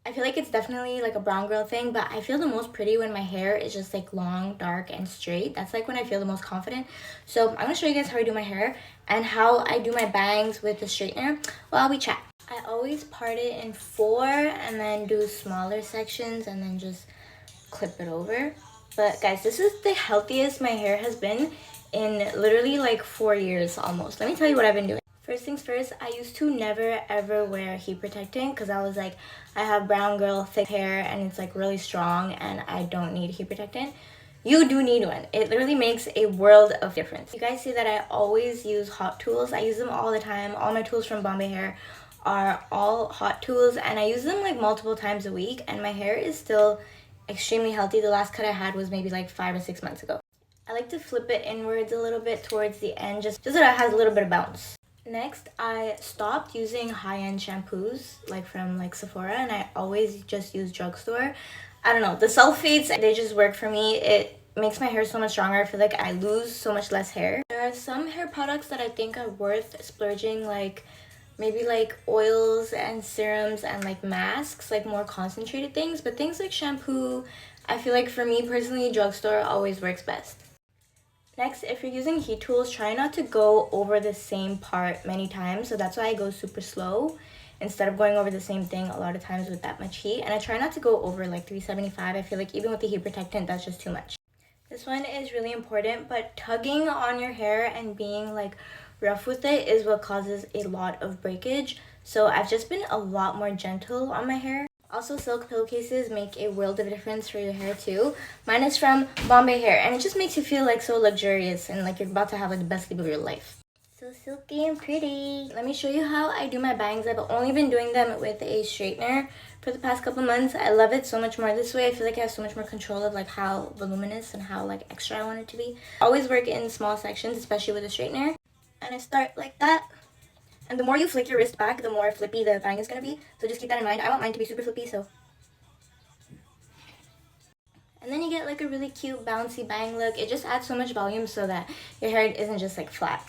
I feel like it's definitely like a brown girl thing, but I feel the most pretty when my hair is just like long, dark, and straight. That's like when I feel the most confident. So I'm gonna show you guys how I do my hair and how I do my bangs with the straightener while we chat. I always part it in four and then do smaller sections and then just clip it over. But guys, this is the healthiest my hair has been in literally like 4 years almost. Let me tell you what I've been doing. First things first, I used to never ever wear heat protectant because I was like, I have brown girl thick hair and it's like really strong and I don't need heat protectant. You do need one. It literally makes a world of difference. You guys see that I always use hot tools. I use them all the time. All my tools from Bombay Hair are all hot tools and I use them like multiple times a week and my hair is still extremely healthy. The last cut I had was maybe like 5 or 6 months ago. I like to flip it inwards a little bit towards the end just so that it has a little bit of bounce. Next, I stopped using high-end shampoos like from like Sephora and I always just use drugstore. I don't know, the sulfates, they just work for me. It makes my hair so much stronger. I feel like I lose so much less hair. There are some hair products that I think are worth splurging, like maybe like oils and serums and like masks, like more concentrated things. But things like shampoo, I feel like for me personally, drugstore always works best. Next, if you're using heat tools, try not to go over the same part many times. So that's why I go super slow instead of going over the same thing a lot of times with that much heat. And I try not to go over like 375. I feel like even with the heat protectant, that's just too much. This one is really important, but tugging on your hair and being like rough with it is what causes a lot of breakage. So I've just been a lot more gentle on my hair. Also, silk pillowcases make a world of difference for your hair too. Mine is from Bombay Hair and it just makes you feel like so luxurious and like you're about to have like the best sleep of your life. So silky and pretty. Let me show you how I do my bangs. I've only been doing them with a straightener for the past couple months. I love it so much more this way. I feel like I have so much more control of like how voluminous and how like extra I want it to be. I always work in small sections, especially with a straightener. And I start like that. And the more you flick your wrist back, the more flippy the bang is going to be. So just keep that in mind. I want mine to be super flippy, so. And then you get like a really cute bouncy bang look. It just adds so much volume so that your hair isn't just like flat.